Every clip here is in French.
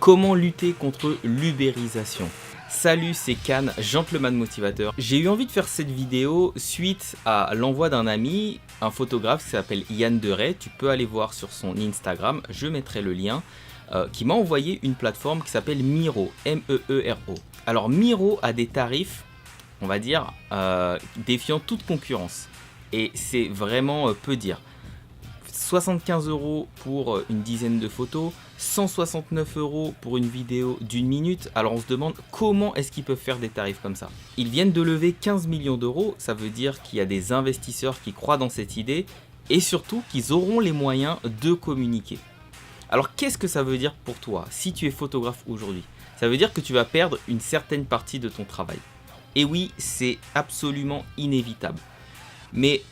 Comment lutter contre l'ubérisation? Salut, c'est Can, Gentleman Motivateur. J'ai eu envie de faire cette vidéo suite à l'envoi d'un ami, un photographe qui s'appelle Yann Deray. Tu peux aller voir sur son Instagram, je mettrai le lien, qui m'a envoyé une plateforme qui s'appelle Miro, M-E-E-R-O. Alors Miro a des tarifs, on va dire, défiant toute concurrence. Et c'est vraiment peu dire. 75 € pour une dizaine de photos, 169 € pour une vidéo d'une minute. Alors on se demande comment est-ce qu'ils peuvent faire des tarifs comme ça. Ils viennent de lever 15 millions d'euros, ça veut dire qu'il y a des investisseurs qui croient dans cette idée et surtout qu'ils auront les moyens de communiquer. Alors qu'est-ce que ça veut dire pour toi si tu es photographe aujourd'hui? Ça veut dire que tu vas perdre une certaine partie de ton travail. Et oui, c'est absolument inévitable. Mais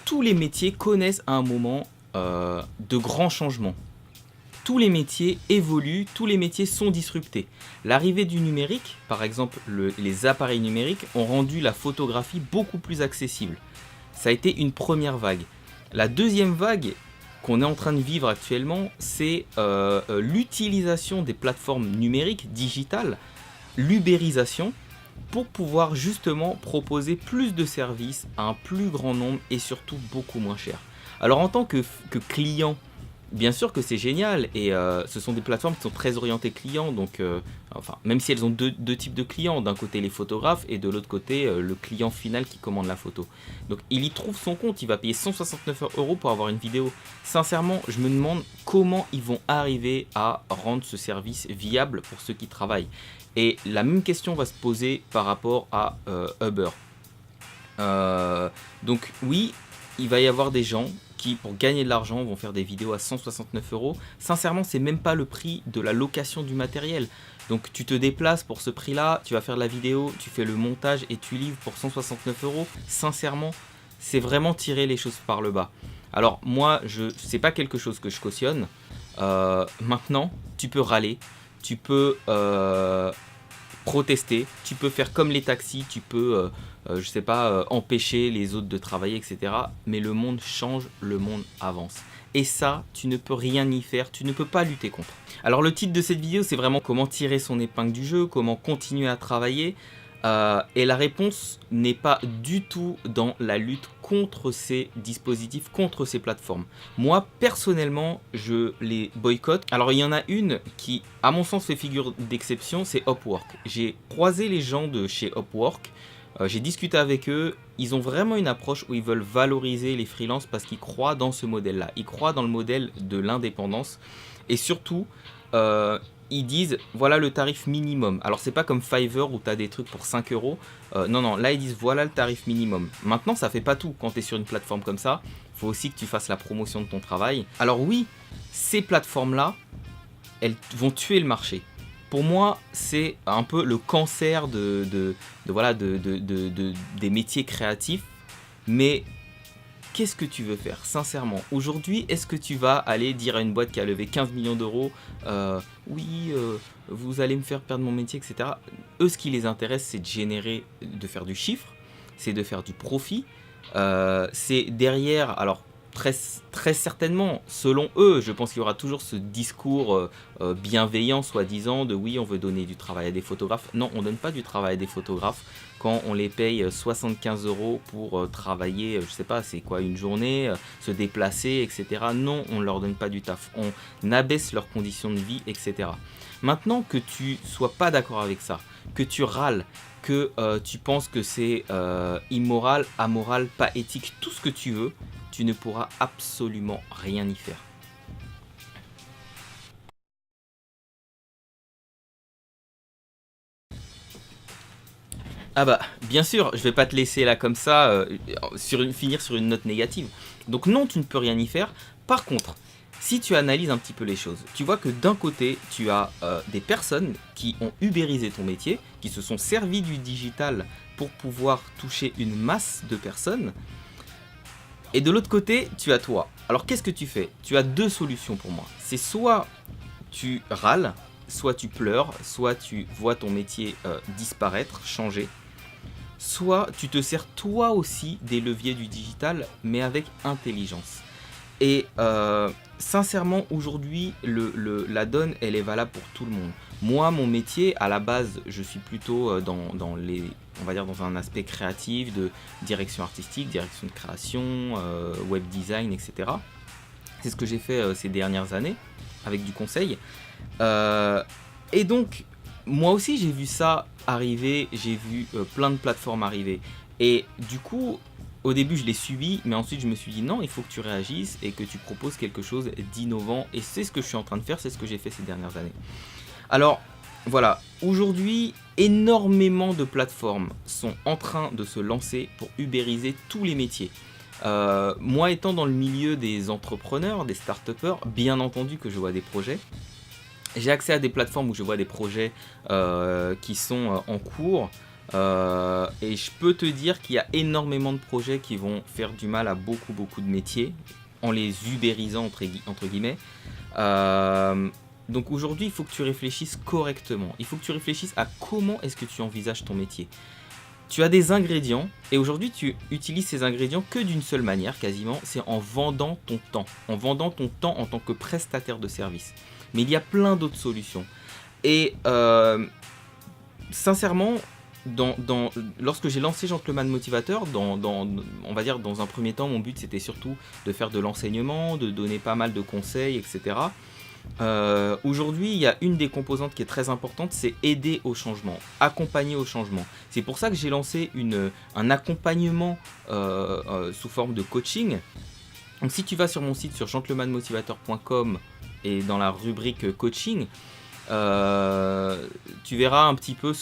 tous les métiers connaissent à un moment de grands changements. Tous les métiers évoluent, tous les métiers sont disruptés. L'arrivée du numérique, par exemple les appareils numériques, ont rendu la photographie beaucoup plus accessible. Ça a été une première vague. La deuxième vague qu'on est en train de vivre actuellement, c'est l'utilisation des plateformes numériques, digitales, l'ubérisation, pour pouvoir justement proposer plus de services à un plus grand nombre et surtout beaucoup moins cher. Alors en tant que client, bien sûr que c'est génial et ce sont des plateformes qui sont très orientées clients, donc enfin, même si elles ont deux types de clients, d'un côté les photographes et de l'autre côté le client final qui commande la photo. Donc il y trouve son compte, il va payer 169 € pour avoir une vidéo. Sincèrement, je me demande comment ils vont arriver à rendre ce service viable pour ceux qui travaillent. Et la même question va se poser par rapport à Uber. Donc oui, il va y avoir des gens qui, pour gagner de l'argent, vont faire des vidéos à 169 €. Sincèrement, c'est même pas le prix de la location du matériel. Donc tu te déplaces pour ce prix-là, tu vas faire la vidéo, tu fais le montage et tu livres pour 169 €. Sincèrement, c'est vraiment tirer les choses par le bas. Alors moi, c'est pas quelque chose que je cautionne. Maintenant, tu peux râler, tu peux protester, tu peux faire comme les taxis, tu peux, je sais pas, empêcher les autres de travailler, etc. Mais le monde change, le monde avance. Et ça, tu ne peux rien y faire, tu ne peux pas lutter contre. Alors le titre de cette vidéo, c'est vraiment comment tirer son épingle du jeu, comment continuer à travailler. Et la réponse n'est pas du tout dans la lutte contre ces dispositifs, contre ces plateformes. Moi, personnellement, je les boycotte. Alors, il y en a une qui, à mon sens, fait figure d'exception, c'est Upwork. J'ai croisé les gens de chez Upwork, j'ai discuté avec eux. Ils ont vraiment une approche où ils veulent valoriser les freelances parce qu'ils croient dans ce modèle-là. Ils croient dans le modèle de l'indépendance. Et surtout, ils disent voilà le tarif minimum. Alors c'est pas comme Fiverr où tu as des trucs pour 5 €. Non, là ils disent voilà le tarif minimum. Maintenant ça fait pas tout quand tu es sur une plateforme comme ça. Il faut aussi que tu fasses la promotion de ton travail. Alors oui, ces plateformes-là, elles vont tuer le marché. Pour moi, c'est un peu le cancer des métiers créatifs. Mais qu'est-ce que tu veux faire, sincèrement? Aujourd'hui, est-ce que tu vas aller dire à une boîte qui a levé 15 millions d'euros oui, vous allez me faire perdre mon métier, etc. Eux, ce qui les intéresse, c'est de faire du chiffre, c'est de faire du profit. C'est derrière, alors très certainement, selon eux, je pense qu'il y aura toujours ce discours bienveillant, soi-disant, de oui, on veut donner du travail à des photographes. Non, on ne donne pas du travail à des photographes quand on les paye 75 € pour travailler, je sais pas, c'est quoi, une journée, se déplacer, etc. Non, on ne leur donne pas du taf. On abaisse leurs conditions de vie, etc. Maintenant que tu sois pas d'accord avec ça, que tu râles, que tu penses que c'est immoral, amoral, pas éthique, tout ce que tu veux, tu ne pourras absolument rien y faire. Ah bah, bien sûr, je vais pas te laisser là comme ça, finir sur une note négative. Donc non, tu ne peux rien y faire. Par contre, si tu analyses un petit peu les choses, tu vois que d'un côté, tu as des personnes qui ont ubérisé ton métier, qui se sont servis du digital pour pouvoir toucher une masse de personnes. Et de l'autre côté, tu as toi. Alors qu'est-ce que tu fais? Tu as deux solutions pour moi. C'est soit tu râles, soit tu pleures, soit tu vois ton métier disparaître, changer. Soit tu te sers toi aussi des leviers du digital, mais avec intelligence. Et sincèrement, aujourd'hui, la donne, elle est valable pour tout le monde. Moi, mon métier, à la base, je suis plutôt on va dire dans un aspect créatif, de direction artistique, direction de création, web design, etc. C'est ce que j'ai fait ces dernières années, avec du conseil. Et donc, moi aussi, j'ai vu ça arriver, j'ai vu plein de plateformes arriver. Et du coup, au début, je l'ai subi, mais ensuite, je me suis dit non, il faut que tu réagisses et que tu proposes quelque chose d'innovant. Et c'est ce que je suis en train de faire, c'est ce que j'ai fait ces dernières années. Alors, voilà, aujourd'hui, énormément de plateformes sont en train de se lancer pour ubériser tous les métiers. Moi, étant dans le milieu des entrepreneurs, des start-upers, bien entendu que je vois des projets. J'ai accès à des plateformes où je vois des projets qui sont en cours. Et je peux te dire qu'il y a énormément de projets qui vont faire du mal à beaucoup de métiers en les ubérisant entre guillemets. Donc aujourd'hui, il faut que tu réfléchisses correctement. Il faut que tu réfléchisses à comment est-ce que tu envisages ton métier. Tu as des ingrédients et aujourd'hui tu utilises ces ingrédients que d'une seule manière quasiment, c'est en vendant ton temps. En vendant ton temps en tant que prestataire de service. Mais il y a plein d'autres solutions. Et sincèrement, lorsque j'ai lancé Gentleman Motivateur, on va dire dans un premier temps, mon but c'était surtout de faire de l'enseignement, de donner pas mal de conseils, etc. Aujourd'hui, il y a une des composantes qui est très importante, c'est aider au changement, accompagner au changement. C'est pour ça que j'ai lancé un accompagnement sous forme de coaching. Donc si tu vas sur mon site sur gentlemanmotivateur.com et dans la rubrique coaching, tu verras un petit peu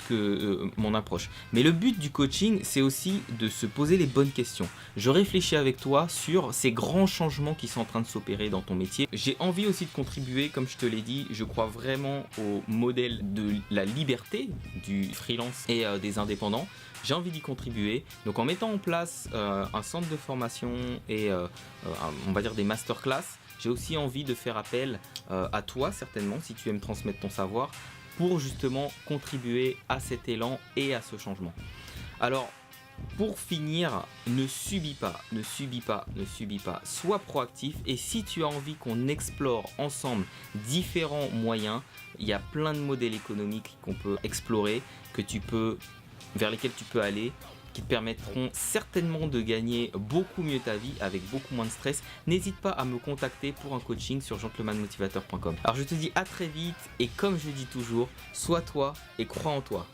mon approche. Mais le but du coaching, c'est aussi de se poser les bonnes questions. Je réfléchis avec toi sur ces grands changements qui sont en train de s'opérer dans ton métier. J'ai envie aussi de contribuer, comme je te l'ai dit, je crois vraiment au modèle de la liberté du freelance et des indépendants. J'ai envie d'y contribuer, donc en mettant en place un centre de formation et on va dire des masterclass. J'ai aussi envie de faire appel à toi, certainement, si tu aimes transmettre ton savoir, pour justement contribuer à cet élan et à ce changement. Alors, pour finir, ne subis pas. Sois proactif et si tu as envie qu'on explore ensemble différents moyens, il y a plein de modèles économiques qu'on peut explorer, vers lesquels tu peux aller, qui te permettront certainement de gagner beaucoup mieux ta vie avec beaucoup moins de stress. N'hésite pas à me contacter pour un coaching sur gentlemanmotivateur.com. Alors je te dis à très vite et comme je dis toujours, sois toi et crois en toi.